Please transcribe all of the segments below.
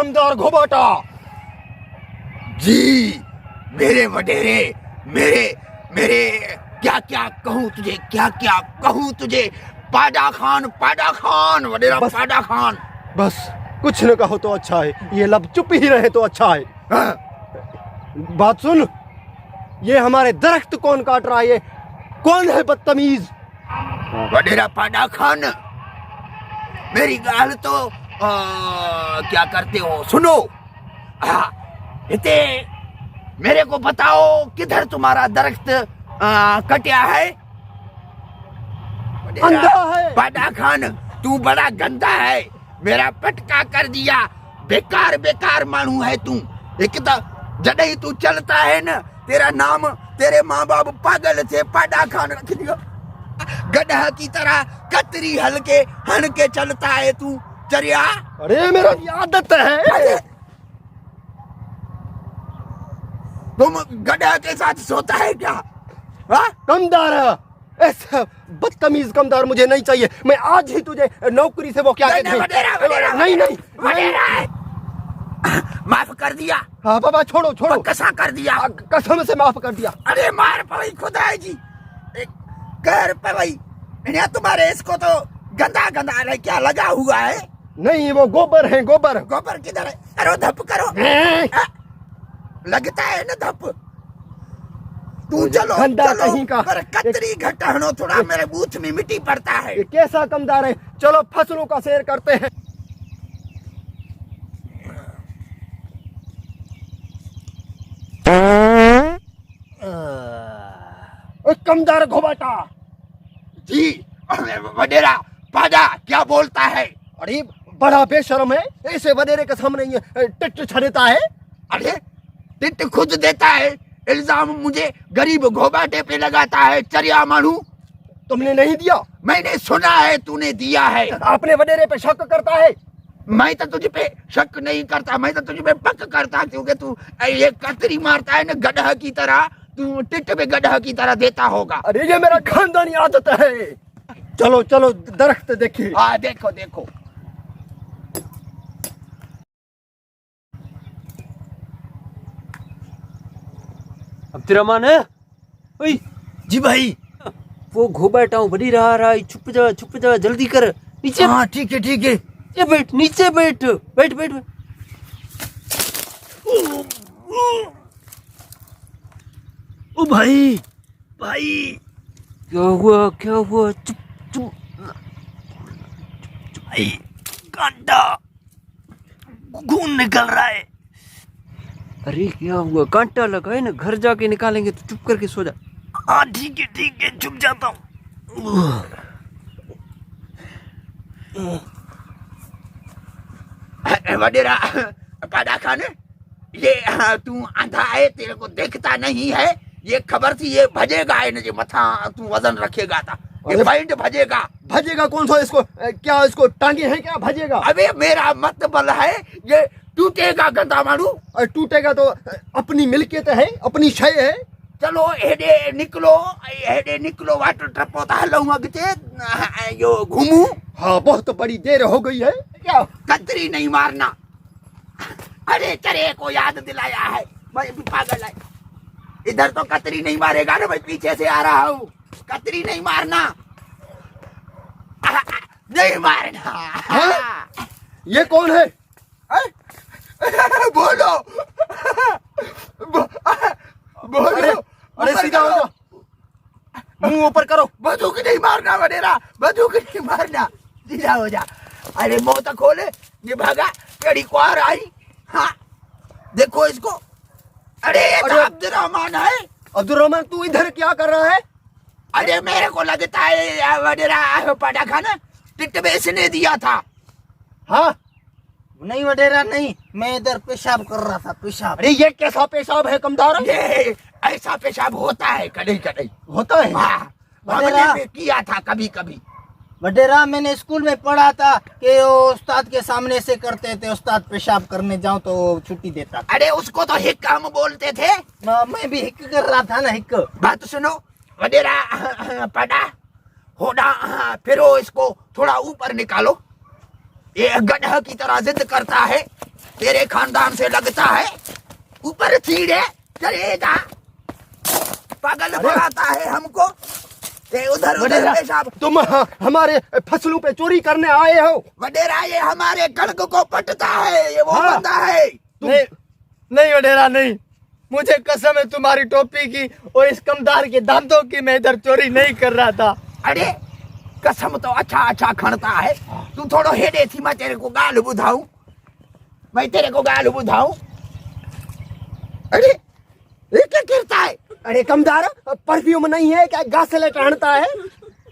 कमदार घोबाटा। जी मेरे वडेरे, मेरे मेरे क्या क्या कहूँ तुझे, क्या क्या कहूँ तुझे। पाडा खान वडेरा, पाडा खान। बस कुछ न कहो तो अच्छा है, ये लब चुप ही रहे तो अच्छा है। हाँ? बात सुन, ये हमारे दरख्त कौन काट रहा है? ये कौन है बदतमीज? वडेरा पाडा खान, मेरी गाल तो क्या करते हो, सुनो। इते मेरे को बताओ किधर तुम्हारा दरख्त कटिया है? अंधा है। पाडा खान तू बड़ा गंदा है, मेरा पटका कर दिया। बेकार बेकार मानू है तू। एक तो जड़े तू चलता है ना, तेरा नाम तेरे माँ बाप पागल थे, पाडा खान रख दिया। गधा की तरह कतरी हल्के हन के चलता है तू, चरिया। अरे मेरा आदत है। तुम गधा के साथ सोता है क्या? कमदार, ऐसा बदतमीज कमदार मुझे नहीं चाहिए। मैं आज ही तुझे नौकरी से वो क्या कहते हैं। नहीं नहीं, माफ कर दिया। हाँ बाबा, छोड़ो छोड़ो। कसा कर दिया, कसम से माफ कर दिया। अरे मार पवई खुदा जी, कर पवई। इन्हें तुम्हारे इसको तो गंदा गंदा क्या लगा हुआ है? नहीं, वो गोबर है, गोबर। गोबर किधर है? करो धप करो। लगता है ना धप। तू चलो चलो कहीं का। पर कतरी घटानो, थोड़ा मेरे बूथ में मिट्टी पड़ता है। ये कैसा कमदार है? चलो फसलों का सैर करते हैं। कमदार घोबाटा जी वडेरा पाडा क्या बोलता है? अरे बड़ा बेशर्म है, ऐसे वडेरे के सामने ये टिट छड़ता है। अरे टिट खुद देता है, इल्जाम मुझे गरीब घोबाटे पे लगाता है, चरिया मानू। तुमने नहीं दिया? मैंने सुना है तूने दिया है। अपने वडेरे पे शक करता है? मैं तो तुझ पे शक नहीं करता, मैं तो तुझ पे पक करता, क्योंकि तू ये कतरी मारता है ना गधा की तरह, तू टिट पे गधा की तरह देता होगा। अरे ये मेरा खानदानी आदत है। चलो चलो दरख्त देखिए। हाँ देखो देखो। अब्दुर्रहमान है? ओए जी भाई। वो घोबाटा हूँ, बड़ी रहा। छुप जा जल्दी कर। नीचे। हाँ ठीक है ठीक है। नीचे बैठ, नीचे बैठ बैठ बैठ। ओ भाई भाई, क्या हुआ? चुप चुप। भाई कांटा, खून निकल रहा है। अरे क्या हुआ? कांटा लगा है ना, घर जाके निकालेंगे। तो चुप करके सो जा। हाँ ठीक है, चुप जाता हूँ। वडेरा पाडा खान, ये तू अंधा है, तेरे को देखता नहीं है। ये खबर थी ये भजेगा है ना, जो मथा तू वजन रखेगा था, ये पॉइंट भजेगा। भजेगा कौन सा? इसको क्या इसको टांगे हैं क्या? भजेगा? अबे मेरा मतलब है ये टूटेगा गंदा मारू। और टूटेगा तो अपनी मिल्कियत है, अपनी शय है। चलो हेडे निकलो वाटर ट्रप होता है लऊंगा किते यो घूमू। हाँ बहुत बड़ी देर हो गई है। क्या कतरी नहीं मारना? अरे चरे को याद दिलाया है, मैं भी पागल है। इधर तो कतरी नहीं मारेगा ना, मैं पीछे से आ रहा हूँ। कतरी नहीं मारना, नहीं मारना। हाँ? ये कौन है? बोलो बोलो। अरे सीधा हो जा, मुंह ऊपर करो। बंदूक नहीं मारना वडेरा, बंदूक नहीं मारना, सीधा हो जा। अरे मुंह तक खोले, ये भागा कड़ी को आ आई। हाँ देखो इसको। अरे ये तो अब्दुर्रहमान है। अब्दुर्रहमान तू इधर क्या कर रहा है? अरे मेरे को लगता है वडेरा पाडा खाना टिट में इसने दिया था। हाँ नहीं वडेरा नहीं, मैं इधर पेशाब कर रहा था, पेशाब। अरे ये कैसा पेशाब है कमदार? ये ऐसा पेशाब होता है कभी कभी। होता है? हाँ हमने भी किया था कभी कभी। वडेरा मैंने स्कूल में पढ़ा था कि वो उस्ताद के सामने से करते थे, उस्ताद पेशाब करने जाऊं तो छुट्टी देता। अरे उसको तो हिक हम बोलते थे। मैं भी हिक कर रहा था ना, हिक। बात सुनो वडेरा पाडा होड़ा, फिर इसको थोड़ा ऊपर निकालो। ये गधा की तरह जिद करता है, तेरे खानदान से लगता है, ऊपर सीढ़े चढ़ेगा, पागल बनाता है हमको। ये उधर उधर पेशाब। तुम हमारे फसलों पे चोरी करने आए हो। वडेरा ये हमारे कणक को पटता है, ये वो हाँ। बंदा है। नहीं नहीं वडेरा नहीं, मुझे कसम है तुम्हारी टोपी की और इस कमदार के दांतों की, मैं इधर चोरी नहीं कर रहा था। अरे कसम तो अच्छा अच्छा खणता है। तू थोड़ो हेडे थी, मैं तेरे को गाल बुधाऊं, मैं तेरे को गाल बुधाऊं। अरे ये क्या करता है? अरे कमदार, परफ्यूम नहीं है क्या? घास ले टहनता है।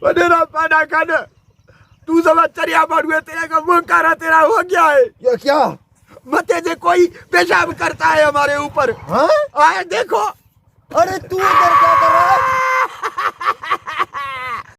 वडेरा पाना खाना, तू समझ चरिया बाड़ुए, तेरे का मुंह कारा तेरा हो गया है। ये क्या? मते से कोई पेशाब करता है हमारे ऊपर। हाँ? आए देखो। अरे तू इधर